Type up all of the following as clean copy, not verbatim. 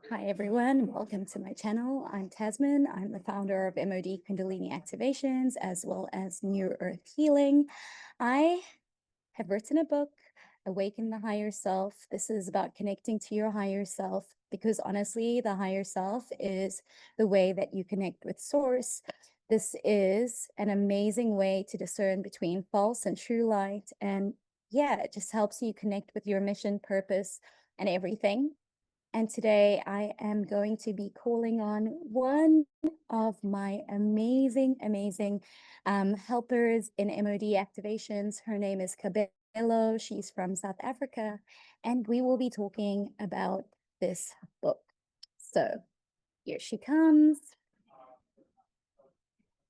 Hi everyone, welcome to my channel. I'm Tasman. I'm the founder of MOD Kundalini Activations as well as New Earth Healing. I have written a book, Awaken the Higher Self. This is about connecting to your higher self because honestly, the higher self is the way that you connect with source. This is an amazing way to discern between false and true light. And yeah, it just helps you connect with your mission, purpose, and everything. And today I am going to be calling on one of my amazing helpers in MOD activations. Her name is Kabelo. She's from South Africa, and we will be talking about this book. So here she comes.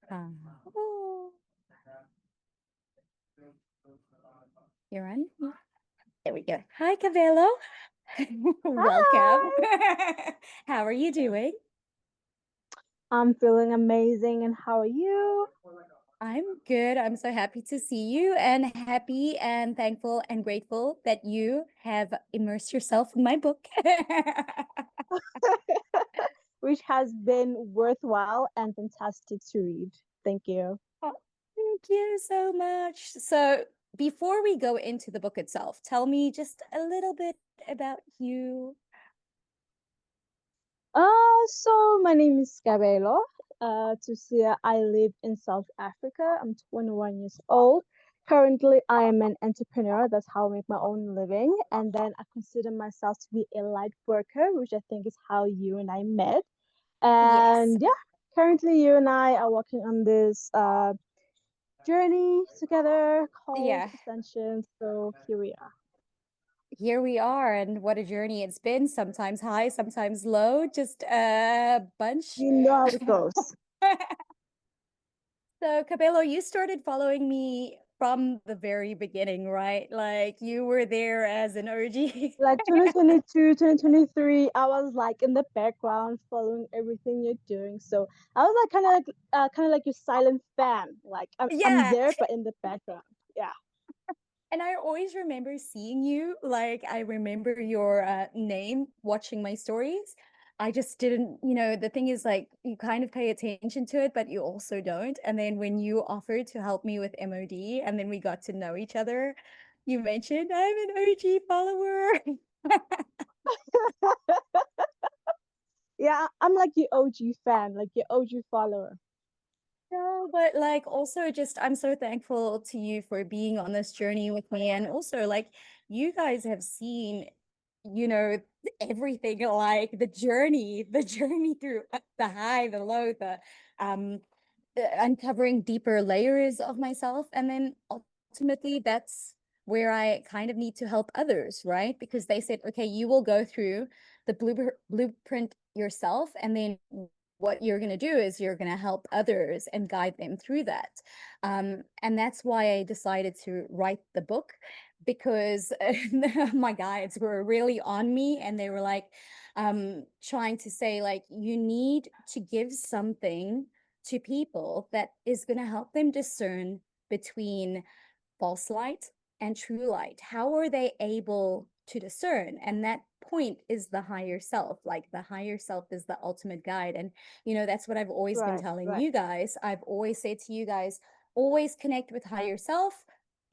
Oh. You're on? There we go. Hi, Kabelo. Welcome. Hi, How are you doing? I'm feeling amazing. And how are you? I'm good. I'm so happy to see you and happy and thankful and grateful that you have immersed yourself in my book. Which has been worthwhile and fantastic to read. Thank you. Oh, thank you so much. So, before we go into the book itself, tell me just a little bit about you. So my name is Kabelo. To see, I live in South Africa. I'm 21 years old. Currently, I am an entrepreneur. That's how I make my own living. And then I consider myself to be a light worker, which I think is how you and I met. Yes. And yeah, currently you and I are working on this journey together called Yeah. Ascension. So here we are. Here we are, and what a journey it's been. Sometimes high, sometimes low, just a bunch. You know how it goes. So, Cabello, you started following me from the very beginning, right? Like you were there as an OG. Like 2022, 2023, I was like in the background following everything you're doing. So I was like kind of like your silent fan. Like I'm Yeah. there, but in the background. Yeah. And I always remember seeing you. Like I remember your name watching my stories. I just didn't, the thing is like you kind of pay attention to it, but you also don't. And then when you offered to help me with MOD and then we got to know each other, you mentioned I'm an OG follower. Yeah, I'm like your OG fan, like your OG follower. No, but like also just I'm so thankful to you for being on this journey with me. And also like you guys have seen, you know, everything like the journey through the high, the low, the um uncovering deeper layers of myself. And then ultimately that's where I kind of need to help others, right? Because they said, okay, you will go through the blueprint yourself, and then what you're going to do is you're going to help others and guide them through that. And that's why I decided to write the book because my guides were really on me and they were like trying to say like you need to give something to people that is going to help them discern between false light and true light. How are they able to discern? And that point is the higher self. Like the higher self is the ultimate guide. And, that's what I've always been Right, telling right, you guys. I've always said to you guys, always connect with higher self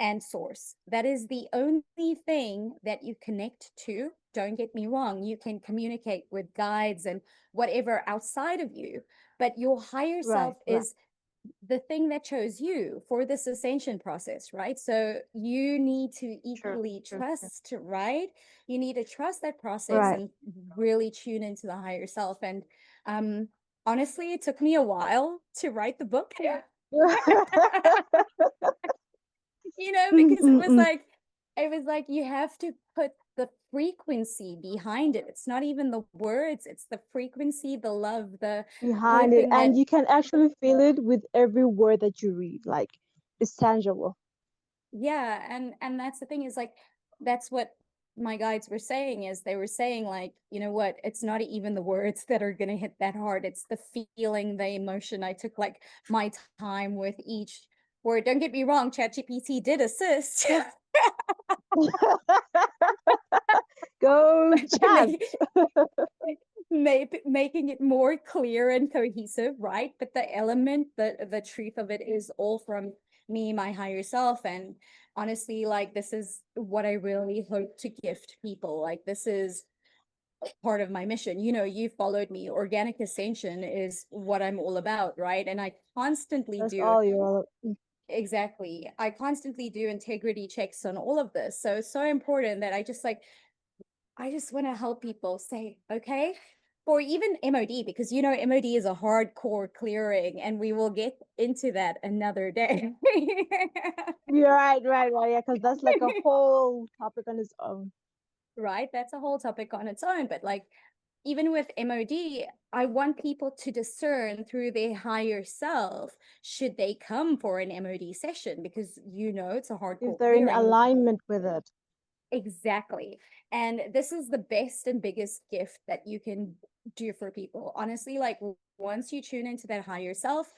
and source. That is the only thing that you connect to. Don't get me wrong, you can communicate with guides and whatever outside of you, but your higher right, self right, is the thing that chose you for this ascension process, right? So you need to true, equally true, true. trust, right? You need to trust that process Right. and really tune into the higher self. And um, honestly, it took me a while to write the book. Mm, Because mm, mm. it was like you have to put the frequency behind it. It's not even the words, it's the frequency, the love, the Behind it, everything that and you can actually feel it with every word that you read. Like it's tangible. yeah, and that's the thing is like that's what my guides were saying is they were saying like, you know what, it's not even the words that are going to hit that hard. It's the feeling, the emotion. I took like my time with each word. Don't get me wrong, ChatGPT did assist. Go chant. Make- making it more clear and cohesive, right? But the element, the truth of it is all from me, my higher self. And honestly, like this is what I really hope to gift people. Like this is part of my mission. You know, you followed me. Organic ascension is what I'm all about, right? And I constantly That's do. all you're. Exactly. I constantly do integrity checks on all of this. So it's so important that I just want to help people say, okay, or even MOD, because you know, MOD is a hardcore clearing, and we will get into that another day. You're right. Yeah, because that's like a whole topic on its own. Right? That's a whole topic on its own. But like, even with MOD, I want people to discern through their higher self should they come for an MOD session, because you know, it's a If hardcore they're in clearing. alignment with it. Exactly. And this is the best and biggest gift that you can do for people. Honestly, like once you tune into that higher self,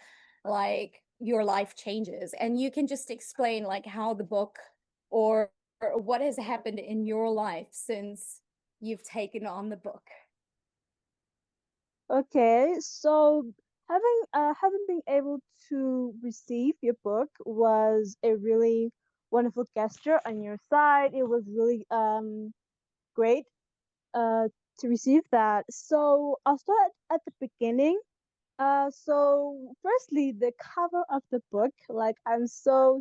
like your life changes, and you can just explain like how the book or what has happened in your life since you've taken on the book. Okay, so having been able to receive your book was a really wonderful gesture on your side. It was really great to receive that. So I'll start at the beginning. So firstly, the cover of the book, like I'm so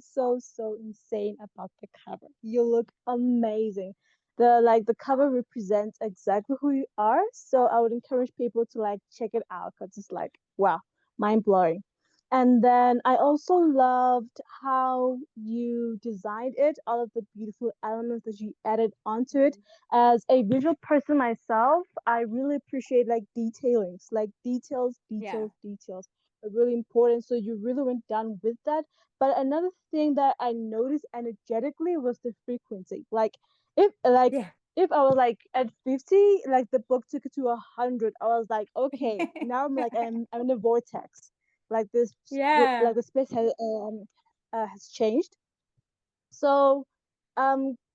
insane about the cover. You look amazing. The cover represents exactly who you are. So I would encourage people to like check it out because it's like wow, mind blowing. And then I also loved how you designed it, all of the beautiful elements that you added onto it. As a visual person myself, I really appreciate like detailings, like Yeah. details are really important. So you really went down with that. But another thing that I noticed energetically was the frequency. If like Yeah. if I was like at 50, like the book took it to 100, I was like, okay, now I'm in a vortex. Like Yeah. like the space has changed. So,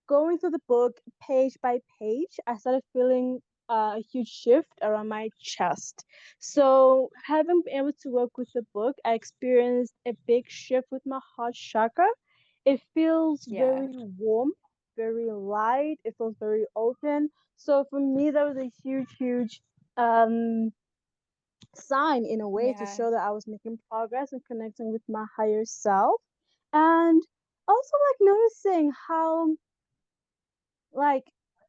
going through the book page by page, I started feeling a huge shift around my chest. So, having been able to work with the book, I experienced a big shift with my heart chakra. It feels Yeah. very warm, very light. It feels very open. So, for me, that was a huge um sign in a way to Yeah. show that I was making progress and connecting with my higher self. And also like noticing how like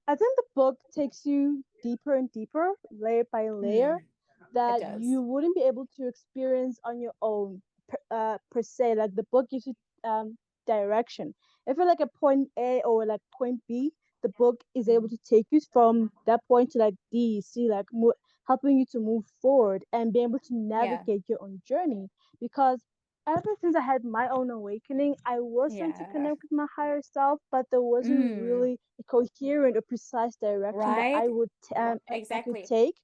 I think the book takes you deeper and deeper, layer by layer, Mm, it that does. you wouldn't be able to experience on your own per se. Like the book gives you direction. If you're like a point A or like point B, the book is able Mm, to take you from that point to like D, C, like helping you to move forward and be able to yeah. navigate your own journey. Because ever since I had my own awakening, I was trying to Yeah. connect with my higher self, but there wasn't Mm, really a coherent or precise direction that right? I could Exactly. take.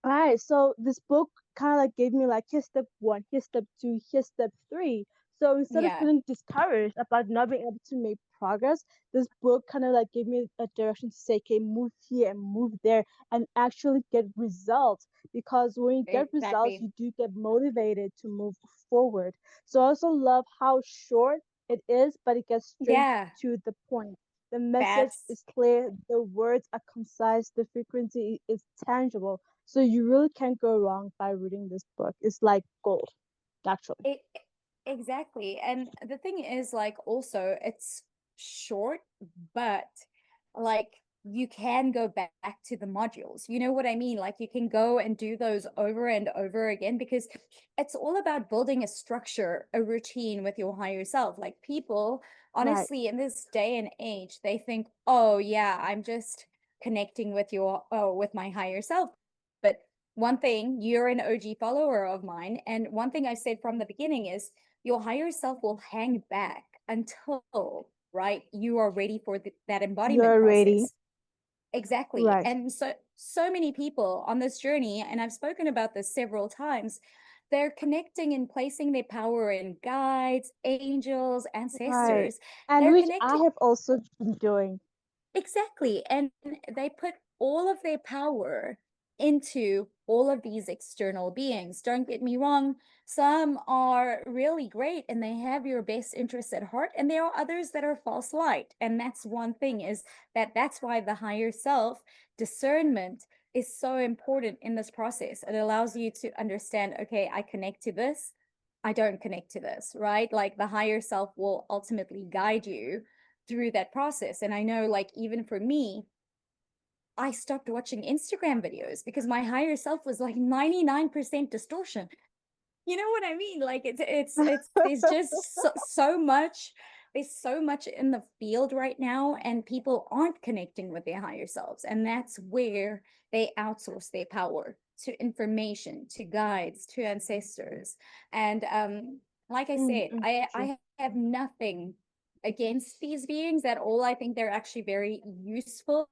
All right, so this book kind of like gave me like here's step one, here's step two, here's step three. So instead of Yeah. feeling discouraged about not being able to make progress, this book kind of like gave me a direction to say, okay, move here and move there and actually get results. Because when you get results, Exactly. you do get motivated to move forward. So I also love how short it is, but it gets straight Yeah. to the point. The message That's is clear, the words are concise, the frequency is tangible. So you really can't go wrong by reading this book. It's like gold, naturally. it. Exactly. And the thing is, like, also, it's short, but like you can go back to the modules. You know what I mean? Like, you can go and do those over and over again, because it's all about building a structure, a routine with your higher self. Like, people, Right. honestly, in this day and age, they think, oh, yeah, I'm just connecting with with my higher self. But one thing, you're an OG follower of mine. And one thing I said from the beginning is, your higher self will hang back until, right, you are ready for that embodiment You're ready. process. Exactly. Right. And so many people on this journey, and I've spoken about this several times, they're connecting and placing their power in guides, angels, Right. ancestors. And They're which I connecting. have also been doing. Exactly. And they put all of their power into all of these external beings. Don't get me wrong, some are really great and they have your best interests at heart, and there are others that are false light. And that's one thing, is that's why the higher self discernment is so important in this process. It allows you to understand, okay, I connect to this, I don't connect to this, right? Like the higher self will ultimately guide you through that process. And I know, like, even for me, I stopped watching Instagram videos because my higher self was like 99% distortion. You know what I mean? Like it's there's just there's so much in the field right now, and people aren't connecting with their higher selves. And that's where they outsource their power to information, to guides, to ancestors. And like I said, True, I have nothing against these beings at all. I think they're actually very useful.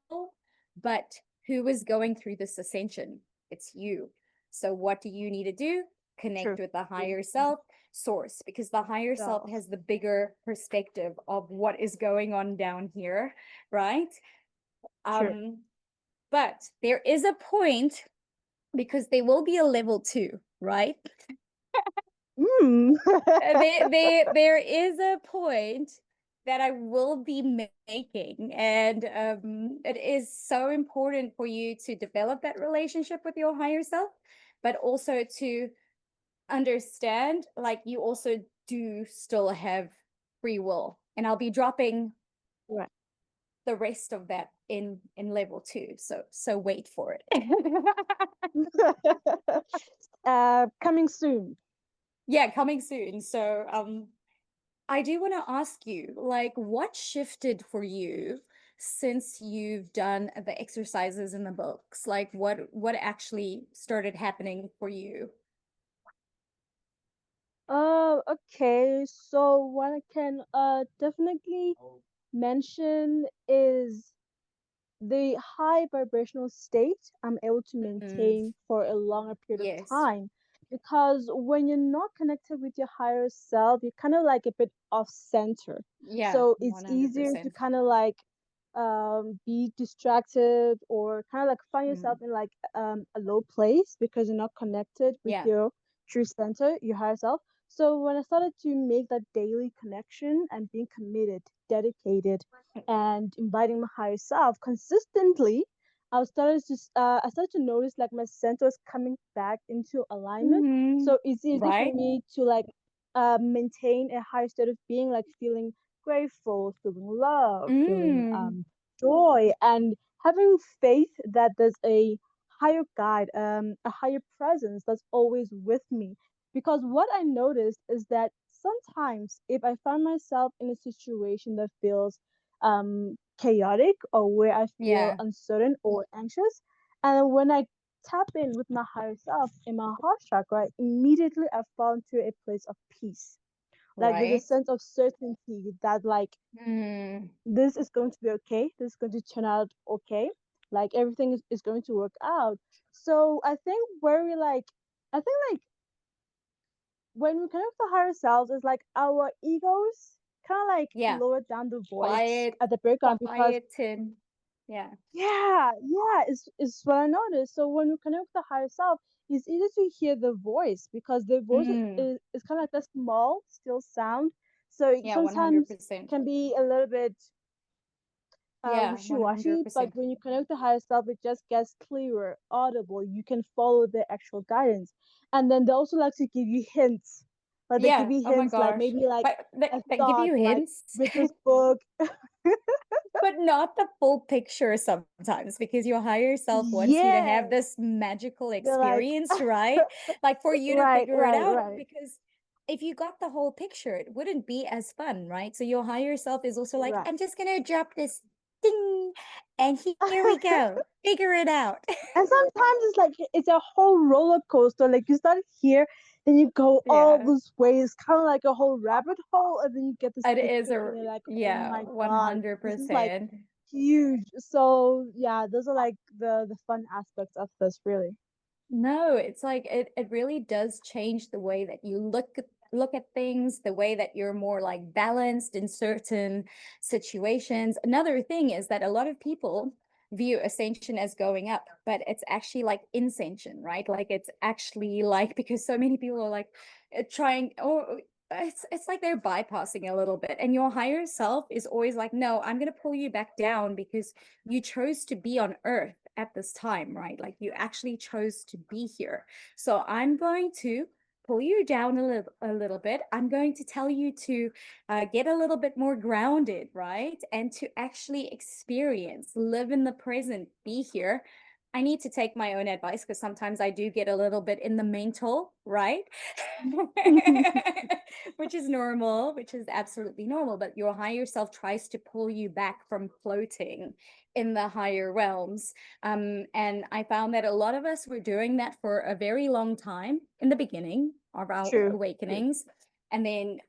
But who is going through this ascension? It's you. So what do you need to do? true, Connect with the true. higher self source, because the higher self Self, has the bigger perspective of what is going on down here, right? true. um but there is a point, because there will be a level 2, right? Mm. There is a point that I will be making, and it is so important for you to develop that relationship with your higher self, but also to understand, like, you also do still have free will. And I'll be dropping Right. the rest of that in level 2, so wait for it. Coming soon. Yeah, coming soon. So I do want to ask you, like, what shifted for you since you've done the exercises in the books? Like, what actually started happening for you? Okay. So what I can definitely mention is the high vibrational state I'm able to Mm, maintain for a longer period of yes. time. Because when you're not connected with your higher self, you're kind of like a bit off center. Yeah, So it's easier to 100%. kind of like be distracted or kind of like find yourself Mm, in like a low place because you're not connected with yeah. your true center, your higher self. So when I started to make that daily connection and being committed, dedicated, and inviting my higher self consistently, I started to notice like my center was coming back into alignment. Hmm. So it's easy for Right? me to like maintain a high state of being, like feeling grateful, feeling love, feeling Mm. joy, and having faith that there's a higher guide, a higher presence that's always with me. Because what I noticed is that sometimes if I find myself in a situation that feels chaotic or where I feel Yeah. uncertain or anxious, and when I tap in with my higher self in my heart chakra, immediately I fall into a place of peace. Like there's a Right. sense of certainty that like Mm. this is going to be okay, this is going to turn out okay, like everything is going to work out. So I think where we like I think like when we connect with the higher selves, it's like our egos kind of like Yeah. lower down the voice Quiet, at the background because quiet and yeah. yeah, it's what I noticed. So when we connect with the higher self, it's easy to hear the voice because the voice Mm. is kind of like a small, still sound. So it Yeah, sometimes 100%. can be a little bit Yeah, wishy-washy, but 100%. when you connect with the higher self, it just gets clearer, audible. You can follow the actual guidance. And then they also like to give you hints. Like they give Yeah. you Oh my hints, like gosh. maybe like But a they give thought, you like hints, with this book. but not the full picture sometimes, because your higher self wants you to have Yeah. this magical They're like, experience, right? Like for you to right, figure it right, out, right, because if you got the whole picture, it wouldn't be as fun, right? So your higher self is also like, right. I'm just gonna drop this ding, and here we go. Figure it out. And sometimes it's like it's a whole roller coaster. Like you start here, then you go all Yeah. those ways, kind of like a whole rabbit hole, and then you get this It is epiphany, a and you're like, oh yeah, my god, this is like 100%. huge. So yeah, those are like the fun aspects of this, really. No, it's like it really does change the way that you look look at things, the way that you're more like balanced in certain situations. Another thing is that a lot of people view ascension as going up, but it's actually like incension, right? Like it's actually like, because so many people are like trying, or it's like they're bypassing a little bit, and your higher self is always like, no, I'm going to pull you back down because you chose to be on earth at this time, right? Like you actually chose to be here. So I'm going to pull you down a little bit. I'm going to tell you to get a little bit more grounded, right? And to actually experience, live in the present, be here. I need to take my own advice because sometimes I do get a little bit in the mental, right? Which is normal, which is absolutely normal. But your higher self tries to pull you back from floating in the higher realms. And I found that a lot of us were doing that for a very long time in the beginning of our True. awakenings. And then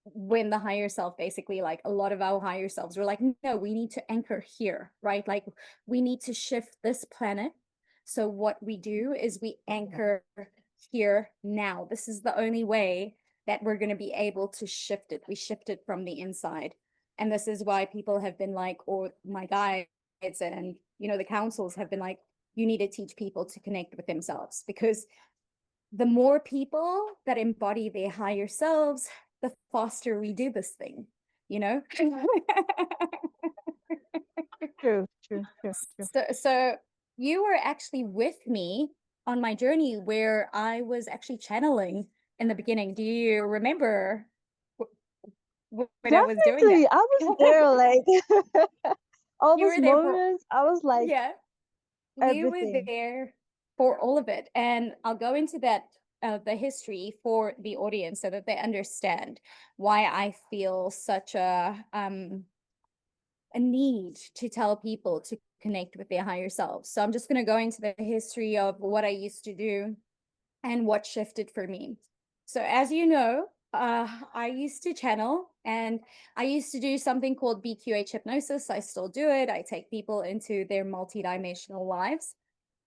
when the higher self, basically, like a lot of our higher selves were like, no, we need to anchor here, right? Like we need to shift this planet. So what we do is we anchor here now. This is the only way that we're going to be able to shift it. We shift it from the inside. And this is why people have been like, or my guides and, the councils have been like, you need to teach people to connect with themselves, because the more people that embody their higher selves, the faster we do this thing, you know? True, true, true, true. So you were actually with me on my journey where I was actually channeling in the beginning. Do you remember when I was doing that? Definitely, I was there, like all You those were there for, moments. I was like yeah, you were everything. there for all of it. And I'll go into that, the history for the audience so that they understand why I feel such a need to tell people to connect with their higher selves. So I'm just going to go into the history of what I used to do and what shifted for me. So, as you know, I used to channel, and I used to do something called BQH hypnosis. I still do it. I take people into their multidimensional lives.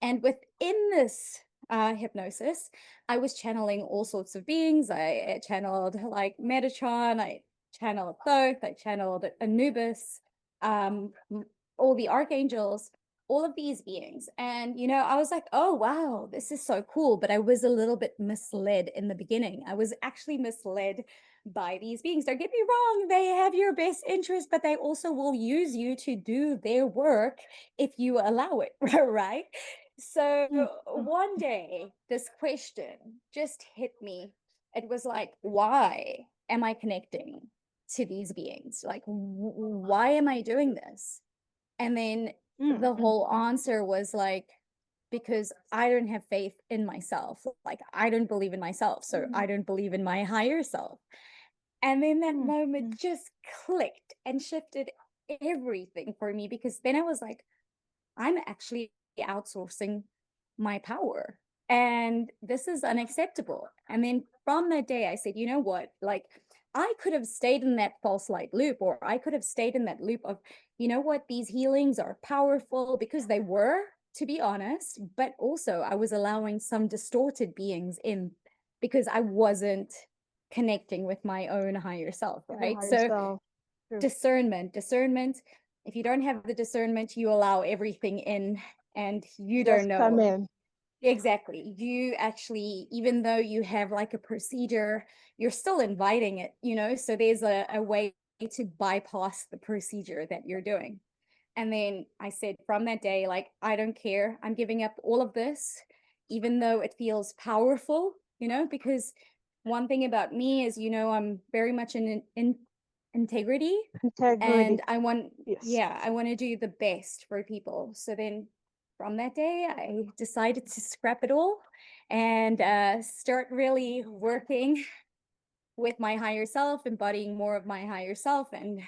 And within this hypnosis, I was channeling all sorts of beings. I channeled like Metatron, I channeled Thoth, I channeled Anubis, um, all the archangels, all of these beings. And, I was like, oh, wow, this is so cool. But I was a little bit misled in the beginning. I was actually misled by these beings. Don't get me wrong, they have your best interest, but they also will use you to do their work if you allow it, right? So Mm, mm, one day, this question just hit me. It was like, why am I connecting to these beings? Like, why am I doing this? And then mm, the mm, whole answer was like, because I don't have faith in myself. Like, I don't believe in myself. So mm, I don't believe in my higher self. And then that mm, moment mm, just clicked and shifted everything for me, because then I was like, I'm actually outsourcing my power. And this is unacceptable. And then from that day, I said, you know what? Like, I could have stayed in that false light loop, or I could have stayed in that loop of, you know what? These healings are powerful, because they were, to be honest. But also, I was allowing some distorted beings in because I wasn't connecting with my own higher self, with your right? higher So, self. True. discernment. If you don't have the discernment, you allow everything in, and you don't Just come know. in. Exactly. You actually, even though you have like a procedure, you're still inviting it, so there's a way to bypass the procedure that you're doing. And then I said, from that day, like, I don't care, I'm giving up all of this, even though it feels powerful, because one thing about me is, I'm very much in integrity, and Integrity. I want, Yes. yeah, I want to do the best for people. So then from that day, I decided to scrap it all and start really working with my higher self, embodying more of my higher self. And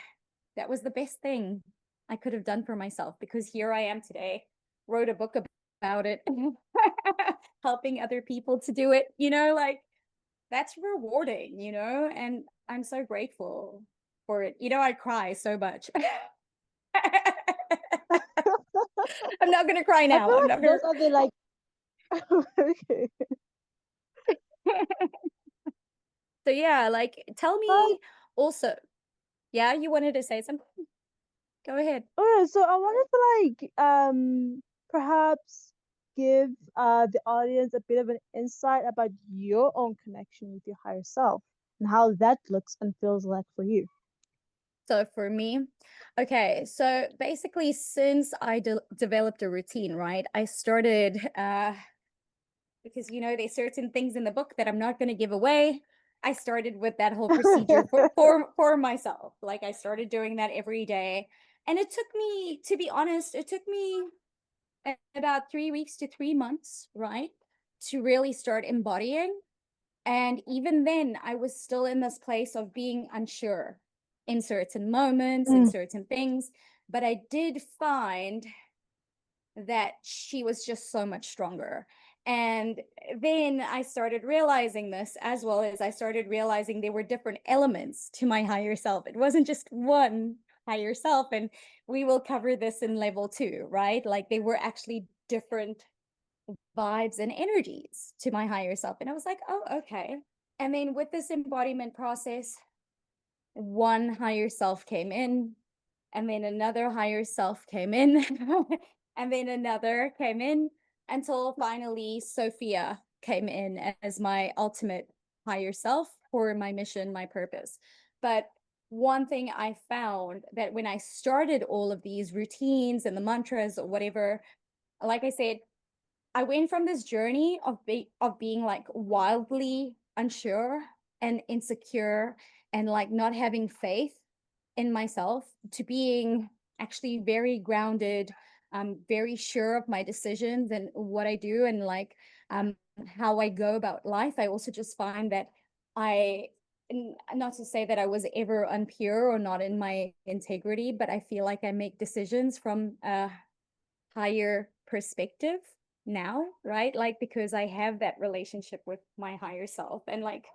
that was the best thing I could have done for myself, because here I am today, wrote a book about it, helping other people to do it, like, that's rewarding, and I'm so grateful for it. I cry so much. I'm not going to cry I now. feel I'm like not going those are the like okay. to. So yeah, like tell But me also. Yeah, you wanted to say something? Go ahead. oh yeah, so I wanted to perhaps give the audience a bit of an insight about your own connection with your higher self and how that looks and feels like for you. So for me, okay, so basically since I developed a routine, right? I started because there's certain things in the book that I'm not going to give away. I started with that whole procedure for myself. Like I started doing that every day. And it took me, to be honest, it took me about 3 weeks to 3 months, right? To really start embodying. And even then, I was still in this place of being unsure in certain moments, in Mm. certain things. But I did find that she was just so much stronger. And then I started realizing this, as well as I started realizing there were different elements to my higher self. It wasn't just one higher self. And we will cover this in level 2, right? Like they were actually different vibes and energies to my higher self. And I was like, oh, okay. And then with this embodiment process, one higher self came in, and then another higher self came in, and then another came in until finally Sophia came in as my ultimate higher self for my mission, my purpose. But one thing I found that when I started all of these routines and the mantras or whatever, like I said, I went from this journey of being like wildly unsure and insecure and like not having faith in myself to being actually very grounded, very sure of my decisions and what I do and like how I go about life. I also just find that not to say that I was ever unpure or not in my integrity, but I feel like I make decisions from higher perspective now, right? Like because I have that relationship with my higher self and like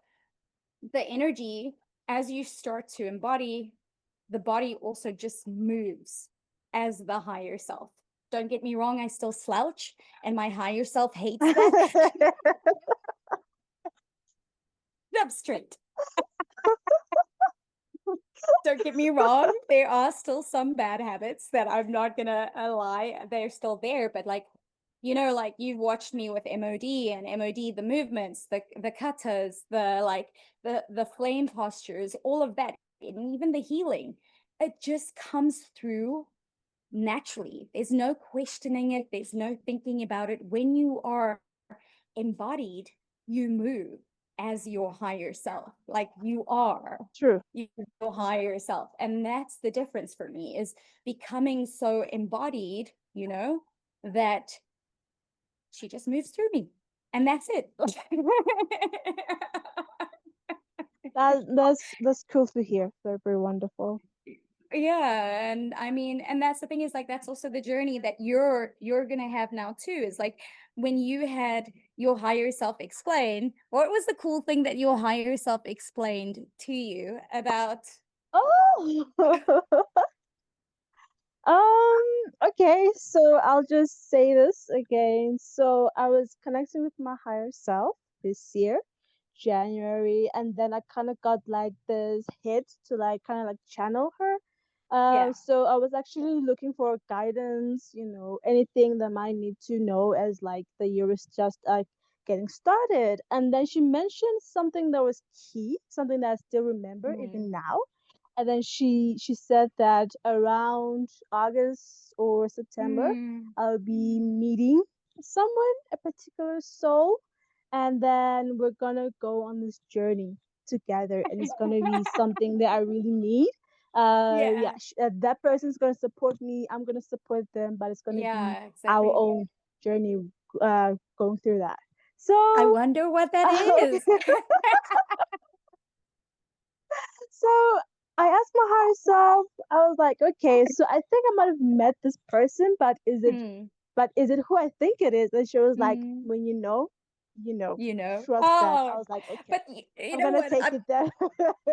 the energy as you start to embody, the body also just moves as the higher self. Don't get me wrong, I still slouch and my higher self hates that. I'm straight. Don't get me wrong, there are still some bad habits that I'm not gonna lie, they're still there, but like like you've watched me with MOD and MOD, the movements, the katas, the like the flame postures, all of that, and even the healing, it just comes through naturally. There's no questioning it, there's no thinking about it. When you are embodied, you move as your higher self. Like you are True. your higher self. And that's the difference for me is becoming so embodied, that she just moves through me. And that's it. That's cool to hear. Very, very wonderful. Yeah, and I mean, and that's the thing is like that's also the journey that you're gonna have now too. Is like when you had your higher self explain, what was the cool thing that your higher self explained to you about? Oh, okay, so I'll just say this again. So I was connecting with my higher self this year, January, and then I kind of got like this hit to like kind of like channel her. Yeah. So I was actually looking for guidance, anything that I need to know as like the year is just like getting started. And then she mentioned something that was key, something that I still remember even Mm. now, and then she said that around August or September, Mm. I'll be meeting someone, a particular soul, and then we're gonna go on this journey together, and it's gonna be something that I really need. Yeah, Yeah. that person's gonna support me. I'm gonna support them, but it's gonna be Yeah, our exactly. own journey, going through that. I So, wonder what that okay. is. So I asked my higher self, I was like, okay, so I think I might have met this person, Hmm. but is it who I think it is? And she was like, Mm. when you know, trust that. I Oh, was like, okay, but you I'm know gonna what? take it there.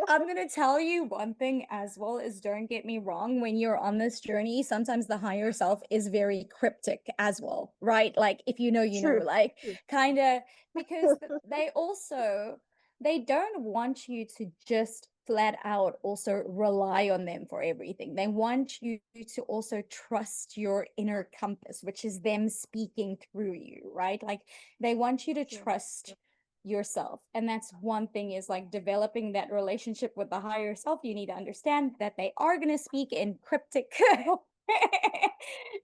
I'm gonna tell you one thing as well is don't get me wrong, when you're on this journey, sometimes the higher self is very cryptic as well, right? Like if you know, True, like true. kind of because they also they don't want you to just flat out also rely on them for everything. They want you to also trust your inner compass, which is them speaking through you, right? Like they want you to True. trust yourself. And that's one thing, is like developing that relationship with the higher self. You need to understand that they are going to speak in cryptic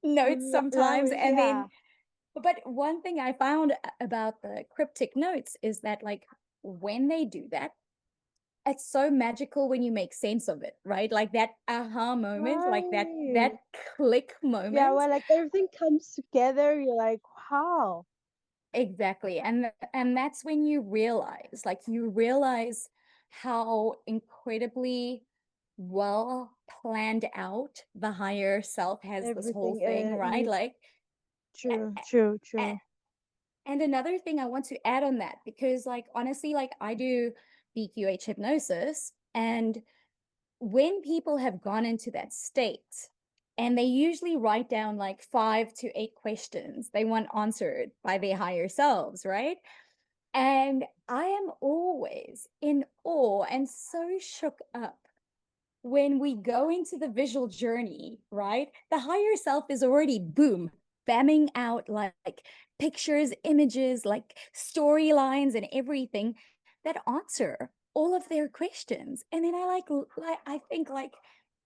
notes sometimes. Language, And then yeah. but one thing I found about the cryptic notes is that, like, when they do that, it's so magical when you make sense of it, right? Like that aha moment, like that Right. click Yeah, moment. where like everything comes together, you're like, wow. Exactly. And that's when you realize how incredibly well planned out the higher self has this whole Everything thing, right? needs. Like True, true, a- true. And another thing I want to add on that, because like honestly, like I do BQH hypnosis, and when people have gone into that state, and they usually write down like 5 to 8 questions they want answered by their higher selves, right? And I am always in awe and so shook up when we go into the visual journey, right? The higher self is already boom, bamming out like pictures, images, like storylines and everything that answer all of their questions. And then I think like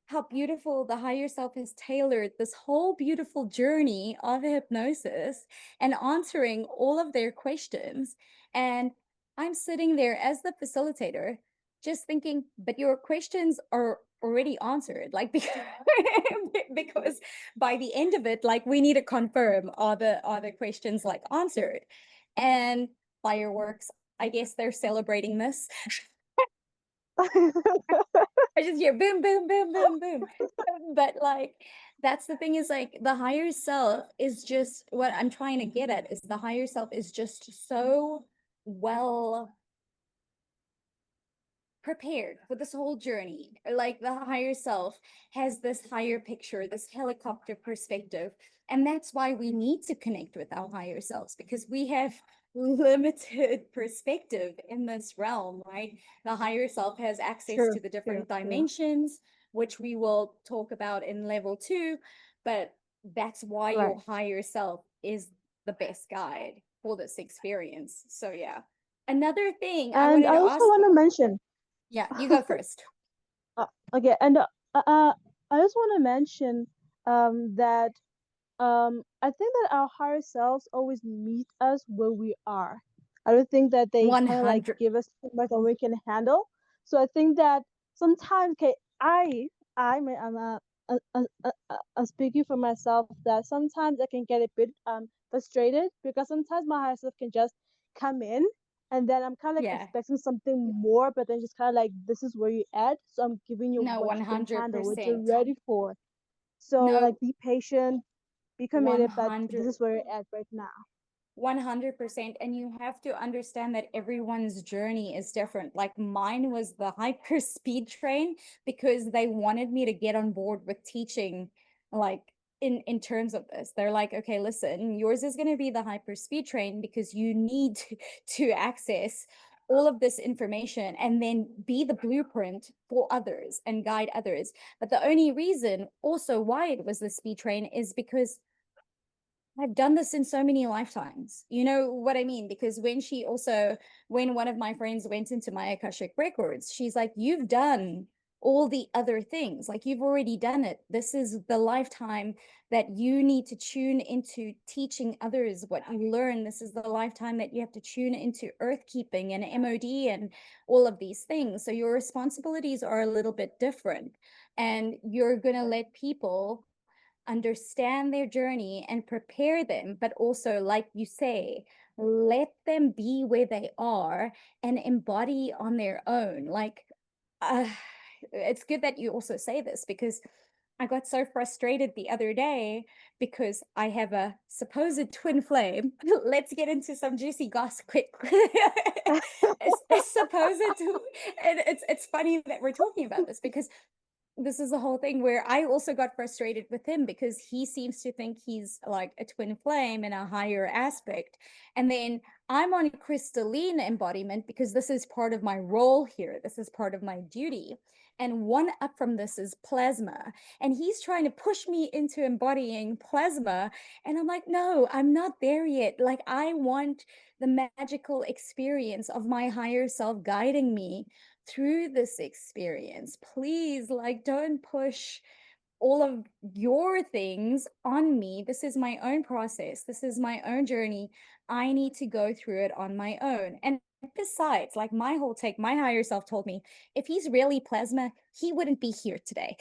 how beautiful the higher self has tailored this whole beautiful journey of hypnosis and answering all of their questions. And I'm sitting there as the facilitator just thinking, but your questions are already answered. Like because by the end of it, like we need to confirm, are the questions like answered? And fireworks, I guess they're celebrating this. I just hear boom, boom, boom, boom, boom. But like that's the thing, is like the higher self is just, what I'm trying to get at is the higher self is just so well prepared for this whole journey. Like the higher self has this higher picture, this helicopter perspective. And that's why we need to connect with our higher selves, because we have limited perspective in this realm, right? The higher self has access True, to the true, different true. dimensions, which we will talk about in level 2. But that's why your Right. higher self is the best guide for this experience. So, yeah. Another thing I And wanted I to also ask want to mention, yeah, you go first. okay, and I just want to mention that I think that our higher selves always meet us where we are. I don't think that they kind of like 100. give us too much that we can handle. So I think that sometimes, okay, I'm speaking for myself, that sometimes I can get a bit frustrated because sometimes my higher self can just come in, and then I'm kind of like Yeah. expecting something more, but then just kind of like, this is where you at, so I'm giving you No, what you can handle, what you're 100%. ready for. So like, No, be patient, be committed, but this 100. is where you're at right now. 100%. And you have to understand that everyone's journey is different. Like mine was the hyper speed train because they wanted me to get on board with teaching, like in terms of this. They're like, okay, listen, yours is going to be the hyper speed train because you need to access all of this information and then be the blueprint for others and guide others. But the only reason also why it was the speed train is because I've done this in so many lifetimes. You know what I mean? Because when one of my friends went into my Akashic records, she's like, you've done all the other things. Like, you've already done it. This is the lifetime that you need to tune into teaching others what you learn. This is the lifetime that you have to tune into earth keeping and MOD and all of these things. So, your responsibilities are a little bit different. And you're going to let people understand their journey and prepare them, but also, like you say, let them be where they are and embody on their own. Like, uh, it's good that you also say this, because I got so frustrated the other day because I have a supposed twin flame. Let's get into some juicy gossip quick. It's supposed to, and it's funny that we're talking about this because this is the whole thing where I also got frustrated with him because he seems to think he's like a twin flame in a higher aspect. And then I'm on crystalline embodiment because this is part of my role here. This is part of my duty. And one up from this is plasma. And he's trying to push me into embodying plasma. And I'm like, no, I'm not there yet. Like, I want the magical experience of my higher self guiding me through this experience. Please, like, don't push all of your things on me. This is my own process. This is my own journey. I need to go through it on my own. And besides, like my whole take, my higher self told me if he's really plasma, he wouldn't be here today.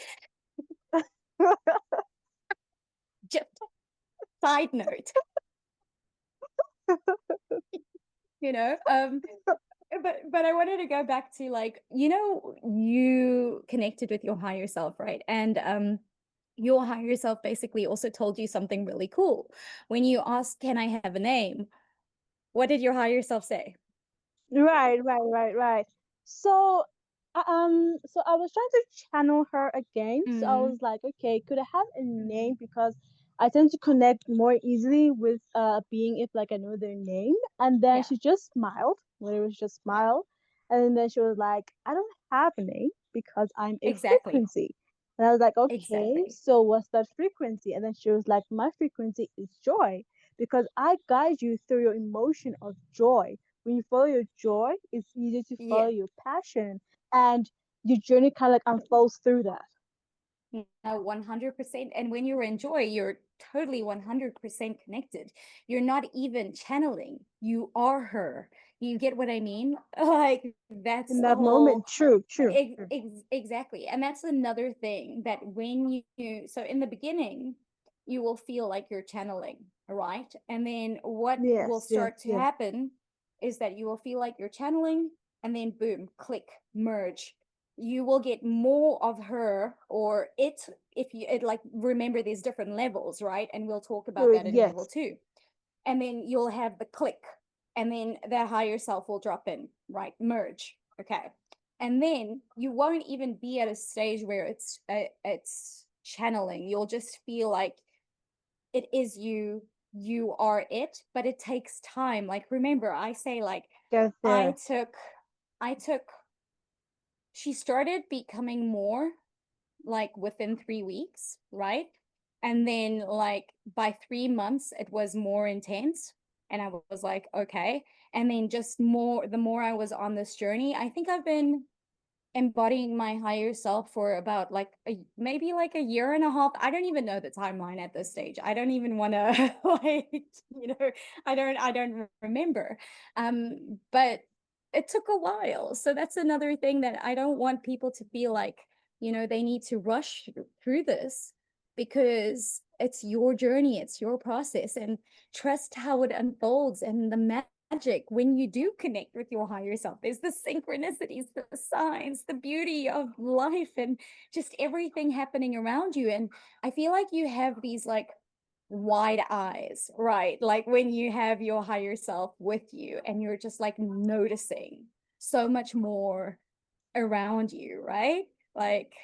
Just side note, you know. But I wanted to go back to, like, you connected with your higher self, right? And your higher self basically also told you something really cool. When you asked, can I have a name? What did your higher self say? Right. So, so I was trying to channel her again. So I Mm, was like, okay, could I have a name? Because I tend to connect more easily with being if like I know their name. And then yeah, she just smiled. Literally just smiled. And then she was like, I don't have a name because I'm a exactly. frequency. And I was like, okay, Exactly. so what's that frequency? And then she was like, my frequency is joy because I guide you through your emotion of joy. When you follow your joy, it's easier to follow Yeah. your passion, and your journey kind of like unfolds through that. No, 100%. And when you're in joy, you're totally 100% connected. You're not even channeling. You are her. You get what I mean? Like, that's In the that whole. moment, true. Exactly. And that's another thing that when so in the beginning, you will feel like you're channeling, right? And then what will start to Yes. happen is that you will feel like you're channeling, and then boom, click, merge. You will get more of her or it, if you it, like, remember there's different levels, right? And we'll talk about True, that in level yes. 2. And then you'll have the click, and then the higher self will drop in, right? Merge. Okay. And then you won't even be at a stage where it's channeling. You'll just feel like it is you. You are it, but it takes time. Like, remember, I say, like, Get i there. took I took she started becoming more like within 3 weeks, right? And then, like, by 3 months, it was more intense. And I was like, okay. And then just more, the more I was on this journey, I think I've been embodying my higher self for about like maybe like a year and a half. I don't even know the timeline at this stage. I don't even want to like, I don't remember. But it took a while. So that's another thing that I don't want people to feel like, they need to rush through this, because it's your journey, it's your process, and trust how it unfolds. And the magic when you do connect with your higher self. There's the synchronicities, the signs, the beauty of life, and just everything happening around you. And I feel like you have these like wide eyes, right? Like when you have your higher self with you and you're just like noticing so much more around you, right? Like,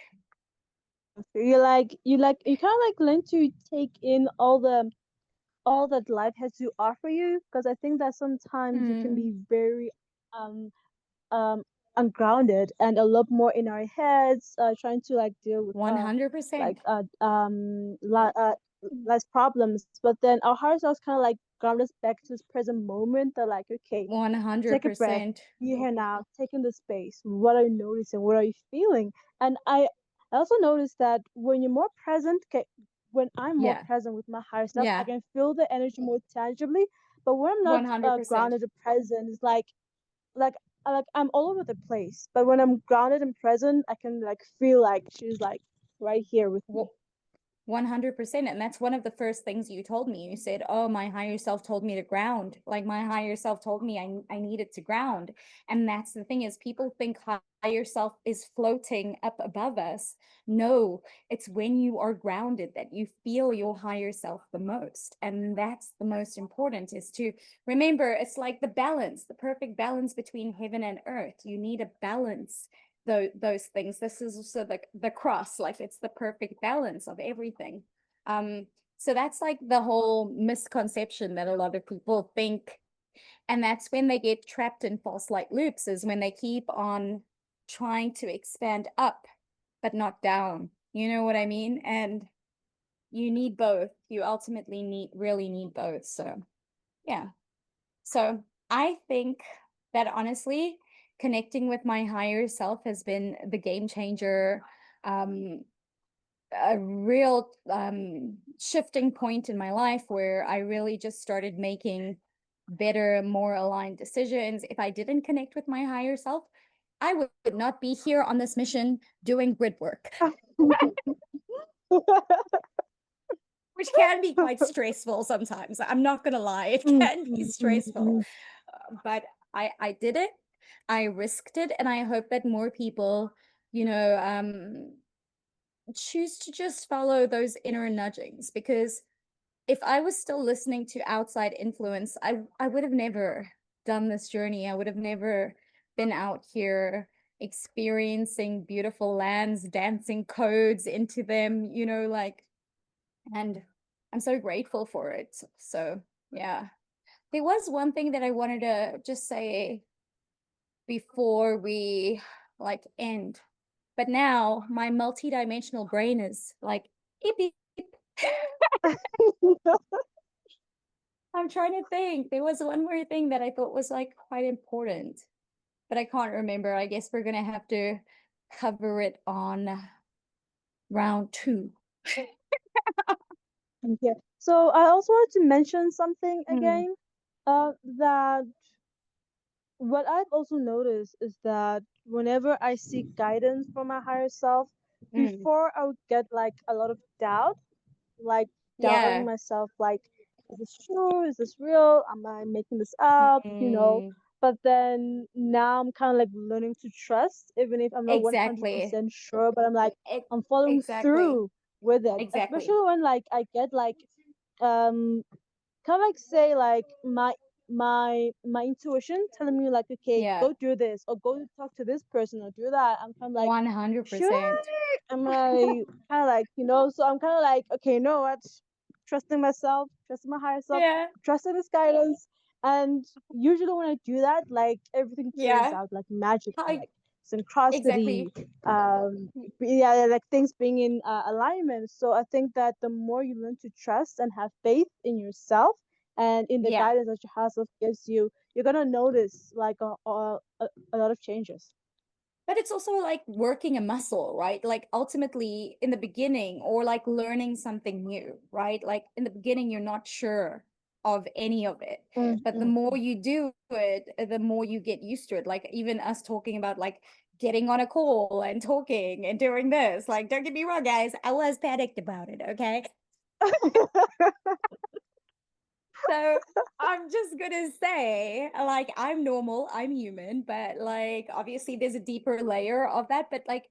You kind of like learn to take in all that life has to offer you, because I think that sometimes you can mm, be very um um ungrounded and a lot more in our heads, trying to like deal with 100%. like less problems, but then our higher selves kind of like ground us back to this present moment. They're like, okay, take a breath, 100%. be here now, take in the space. What are you noticing? What are you feeling? And I also noticed that when you're more present, okay, when I'm more Yeah. present with my higher self, I Yeah. can feel the energy more tangibly. But when I'm not 100%. grounded or present, it's like like I'm all over the place. But when I'm grounded and present, I can like feel like she's like right here with me. 100%. And that's one of the first things you told me. You said, oh, my higher self told me to ground. Like, my higher self told me I needed to ground. And that's the thing, is people think higher self is floating up above us. No, it's when you are grounded that you feel your higher self the most. And that's the most important, is to remember, it's like the balance, the perfect balance between heaven and earth. You need a balance those things. This is also the cross, like it's the perfect balance of everything. So that's like the whole misconception that a lot of people think. And that's when they get trapped in false light loops, is when they keep on trying to expand up, but not down. You know what I mean? And you need both. You ultimately really need both. So, yeah. So I think that honestly, connecting with my higher self has been the game changer, um, a real shifting point in my life where I really just started making better, more aligned decisions. If I didn't connect with my higher self, I would not be here on this mission doing grid work, which can be quite stressful sometimes. I'm not going to lie, it can be stressful. But I did it. I risked it, and I hope that more people, you know, choose to just follow those inner nudgings, because if I was still listening to outside influence, I would have never done this journey. I would have never been out here experiencing beautiful lands, dancing codes into them, like, and I'm so grateful for it. So, yeah. There was one thing that I wanted to just say before we like end. But now my multi-dimensional brain is like beep, beep. I'm trying to think. There was one more thing that I thought was like quite important, but I can't remember. I guess we're gonna have to cover it on round 2. Yeah. So I also wanted to mention something Mm, again. That what I've also noticed is that whenever I seek guidance from my higher self, mm. before I would get like a lot of doubt, like doubting Yeah. myself, like, is this true? Is this real? Am I making this up? Mm, But then now I'm kind of like learning to trust, even if I'm not exactly. 100% sure, but I'm like, E- I'm following exactly. through with it, Exactly. especially when like I get like, um, kind of like say like my intuition telling me like, okay, Yeah. go do this or go talk to this person or do that. I'm kind of like, should 100%. I? Am I kind of like, so I'm kind of like, okay, you know what, trusting myself, trusting my higher self, Yeah. trusting this guidance. And usually when I do that, like everything turns Yeah. out like magic, Hi. like synchronicity, Exactly. yeah, like things being in alignment. So I think that the more you learn to trust and have faith in yourself and in the Yeah. guidance that your higher self gives you, you're gonna notice like a lot of changes. But it's also like working a muscle, right? Like ultimately in the beginning, or like learning something new, right? Like in the beginning, you're not sure of any of it. But the Mm-hmm. more you do it, the more you get used to it. Like even us talking about like getting on a call and talking and doing this. Like, don't get me wrong, guys. I was panicked about it, okay? So I'm just gonna say, like, I'm normal, I'm human, but like obviously there's a deeper layer of that. But like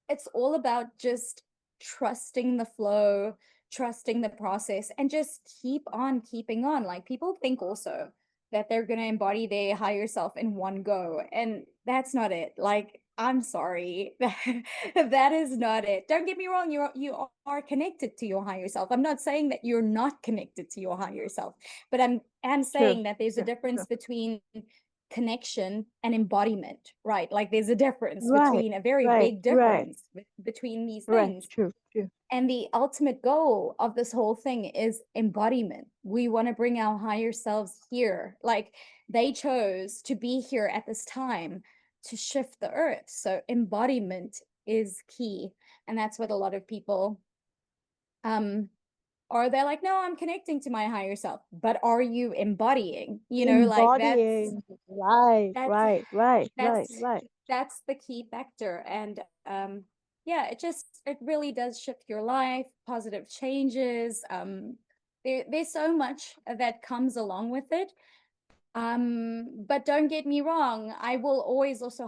it's all about just trusting the flow, trusting the process, and just keep on keeping on. Like people think also that they're going to embody their higher self in one go, and that's not it. Like, I'm sorry. That is not it. Don't get me wrong, you are connected to your higher self. I'm not saying that you're not connected to your higher self, but I'm True, saying that there's a true, difference true. between connection and embodiment, right? Like there's a difference Right, between a very right, big right, difference between these right. things. True, true. And the ultimate goal of this whole thing is embodiment. We want to bring our higher selves here. Like they chose to be here at this time to shift the earth. So embodiment is key. And that's what a lot of people um or they're like, no, I'm connecting to my higher self. But are you embodying? Like Embodying. Right, that's right, right, right, that's right. that's the key factor. And yeah, it really does shift your life, positive changes. There's so much that comes along with it. But don't get me wrong, I will always also